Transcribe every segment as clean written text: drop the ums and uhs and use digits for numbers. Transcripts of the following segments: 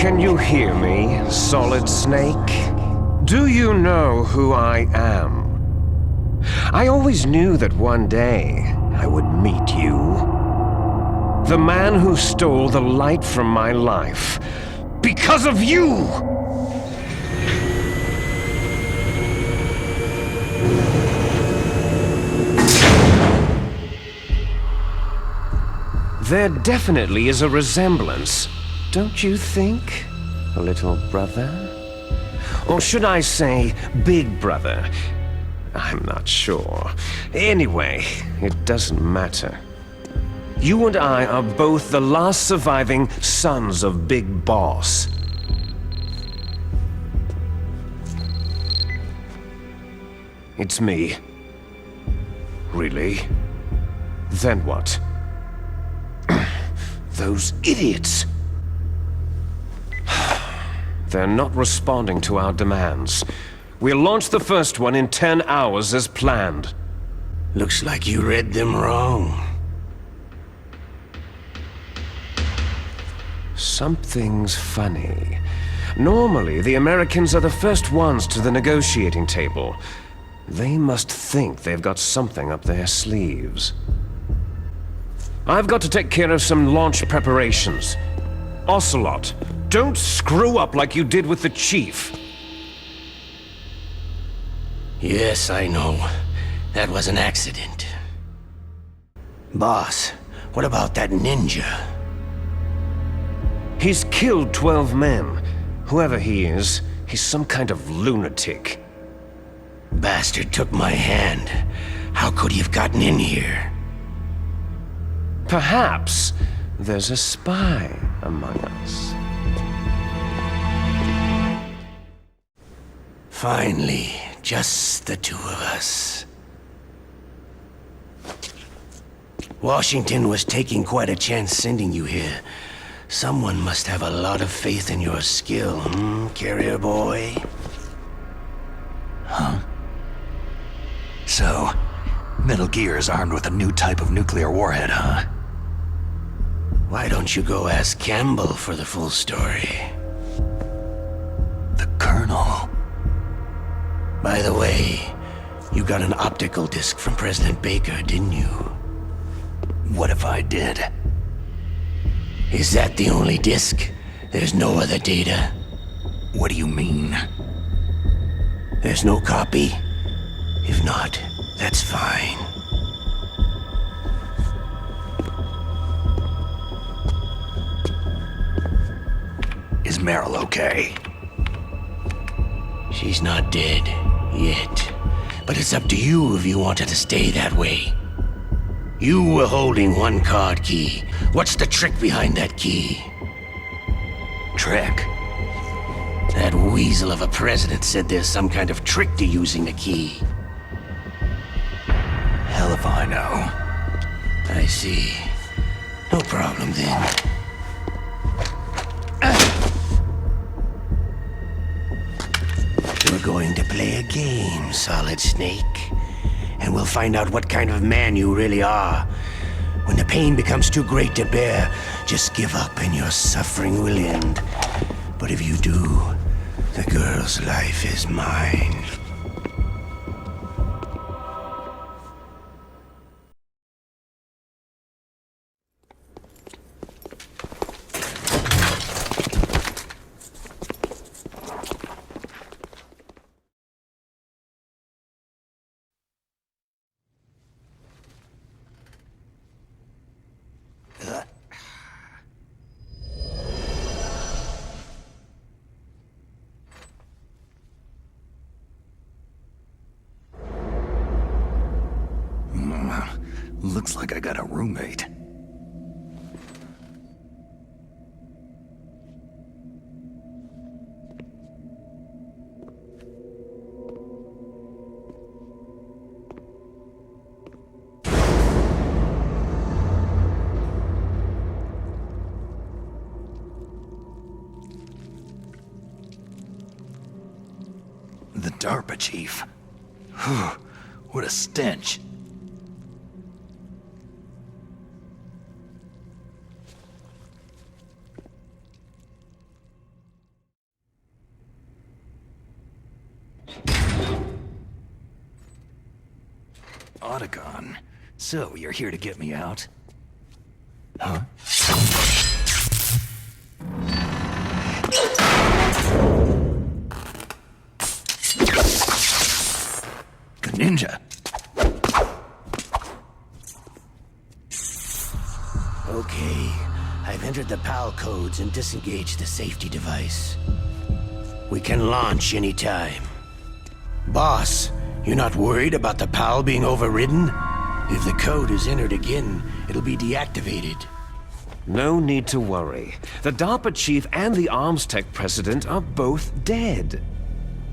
Can you hear me, Solid Snake? Do you know who I am? I always knew that one day I would meet you. The man who stole the light from my life. Because of you! There definitely is a resemblance, don't you think, little brother? Or should I say, big brother? I'm not sure. Anyway, it doesn't matter. You and I are both the last surviving sons of Big Boss. It's me. Really? Then what? Those idiots! They're not responding to our demands. We'll launch the first one in 10 hours as planned. Looks like you read them wrong. Something's funny. Normally, the Americans are the first ones to the negotiating table. They must think they've got something up their sleeves. I've got to take care of some launch preparations. Ocelot, don't screw up like you did with the Chief. Yes, I know. That was an accident. Boss, what about that ninja? He's killed 12 men. Whoever he is, he's some kind of lunatic. Bastard took my hand. How could he have gotten in here? Perhaps there's a spy among us. Finally, just the two of us. Washington was taking quite a chance sending you here. Someone must have a lot of faith in your skill, carrier boy? Huh? So, Metal Gear is armed with a new type of nuclear warhead, huh? Why don't you go ask Campbell for the full story? The Colonel? By the way, you got an optical disc from President Baker, didn't you? What if I did? Is that the only disc? There's no other data? What do you mean? There's no copy? If not, that's fine. Is Meryl okay? She's not dead, yet. But it's up to you if you want her to stay that way. You were holding one card key. What's the trick behind that key? Trick? That weasel of a president said there's some kind of trick to using the key. Hell if I know. I see. No problem then. We're going to play a game, Solid Snake. And we'll find out what kind of man you really are. When the pain becomes too great to bear, just give up and your suffering will end. But if you do, the girl's life is mine. Looks like I got a roommate. The DARPA chief. Whew, what a stench. Otacon. So, you're here to get me out? Huh? The ninja. Okay, I've entered the PAL codes and disengaged the safety device. We can launch anytime. Boss, you're not worried about the PAL being overridden? If the code is entered again, it'll be deactivated. No need to worry. The DARPA chief and the arms tech president are both dead.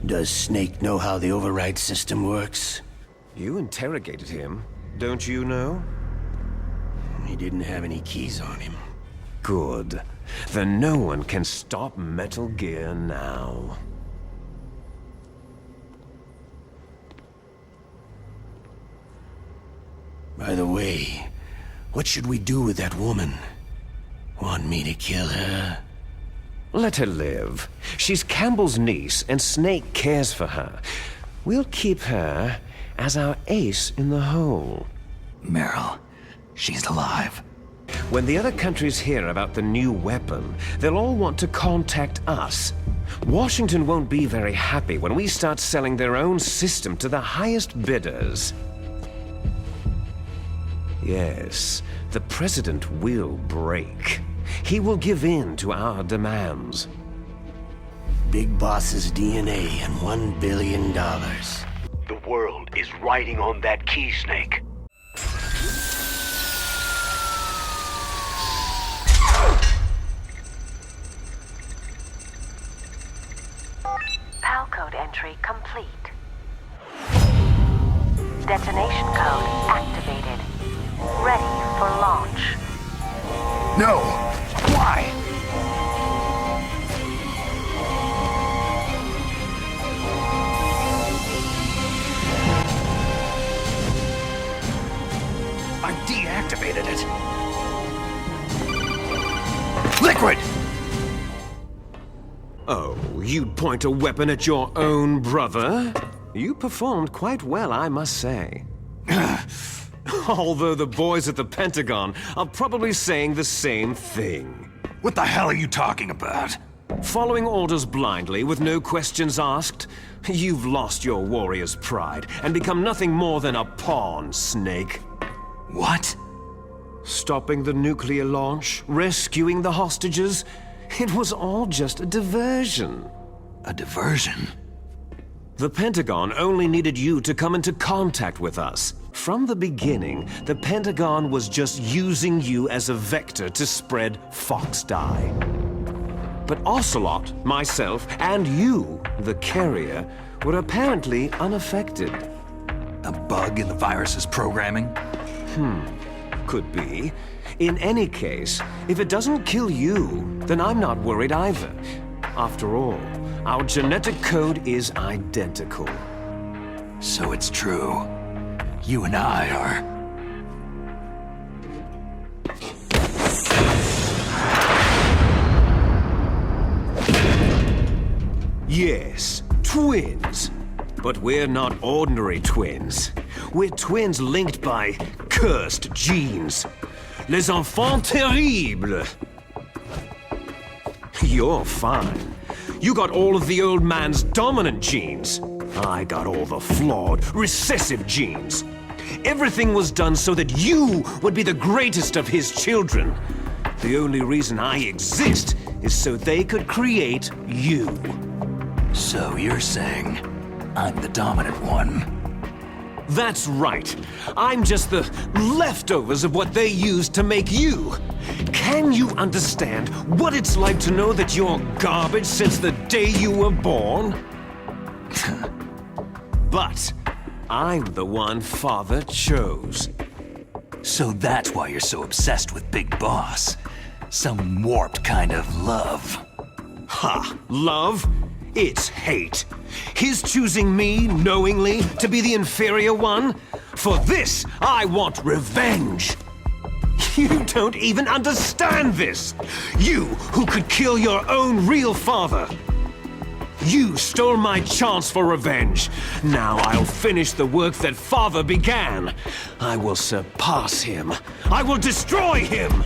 Does Snake know how the override system works? You interrogated him, don't you know? He didn't have any keys on him. Good. Then no one can stop Metal Gear now. By the way, what should we do with that woman? Want me to kill her? Let her live. She's Campbell's niece, and Snake cares for her. We'll keep her as our ace in the hole. Meryl, she's alive. When the other countries hear about the new weapon, they'll all want to contact us. Washington won't be very happy when we start selling their own system to the highest bidders. Yes, the president will break. He will give in to our demands. Big Boss's DNA and $1 billion. The world is riding on that key, Snake. PAL code entry complete. Detonation code activated. Ready for launch. No! Why? I deactivated it. Liquid! Oh, you'd point a weapon at your own brother? You performed quite well, I must say. Although the boys at the Pentagon are probably saying the same thing. What the hell are you talking about? Following orders blindly with no questions asked, you've lost your warrior's pride and become nothing more than a pawn, Snake. What? Stopping the nuclear launch, rescuing the hostages, it was all just a diversion. A diversion? The Pentagon only needed you to come into contact with us. From the beginning, the Pentagon was just using you as a vector to spread Fox dye. But Ocelot, myself, and you, the carrier, were apparently unaffected. A bug in the virus's programming? Could be. In any case, if it doesn't kill you, then I'm not worried either. After all, our genetic code is identical. So it's true. You and I are... Yes, twins. But we're not ordinary twins. We're twins linked by cursed genes. Les enfants terribles. You're fine. You got all of the old man's dominant genes. I got all the flawed, recessive genes. Everything was done so that you would be the greatest of his children. The only reason I exist is so they could create you. So you're saying I'm the dominant one? That's right. I'm just the leftovers of what they used to make you. Can you understand what it's like to know that you're garbage since the day you were born? But I'm the one Father chose. So that's why you're so obsessed with Big Boss. Some warped kind of love. Ha! Love? It's hate. His choosing me, knowingly, to be the inferior one? For this, I want revenge. You don't even understand this! You, who could kill your own real father! You stole my chance for revenge. Now I'll finish the work that Father began. I will surpass him. I will destroy him!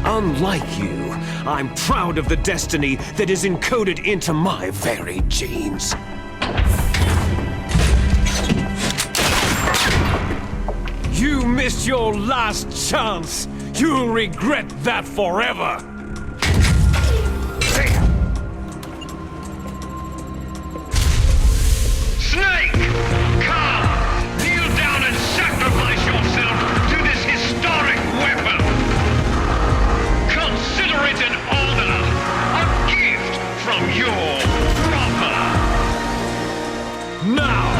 Unlike you, I'm proud of the destiny that is encoded into my very genes. You missed your last chance. You'll regret that forever. Snake! Come! Kneel down and sacrifice yourself to this historic weapon! Consider it an honor, a gift from your brother! Now!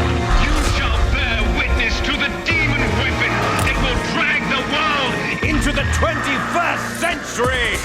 You shall bear witness to the demon weapon that will drag the world Into the 21st century!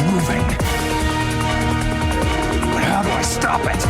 Moving. But how do I stop it?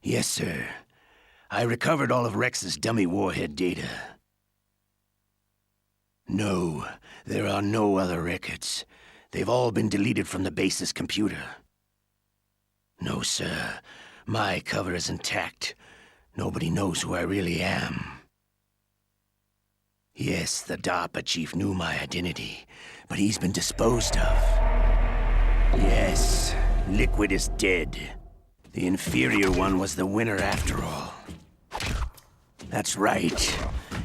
Yes, sir. I recovered all of Rex's dummy warhead data. No, there are no other records. They've all been deleted from the base's computer. No, sir. My cover is intact. Nobody knows who I really am. Yes, the DARPA chief knew my identity, but he's been disposed of. Yes, Liquid is dead. The inferior one was the winner after all. That's right.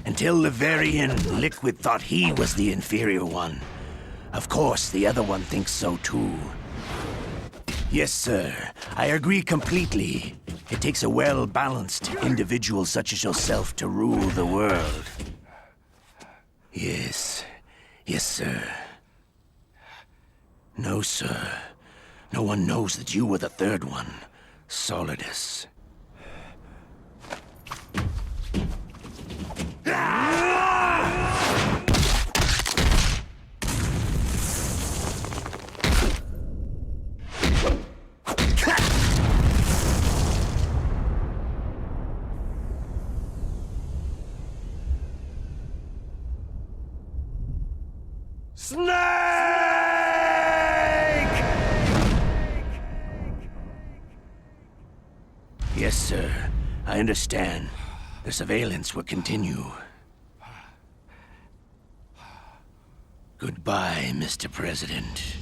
Until the very end, Liquid thought he was the inferior one. Of course, the other one thinks so too. Yes, sir. I agree completely. It takes a well-balanced individual such as yourself to rule the world. Yes. Yes, sir. No, sir. No one knows that you were the third one. Solidus. Yes, sir. I understand. The surveillance will continue. Goodbye, Mr. President.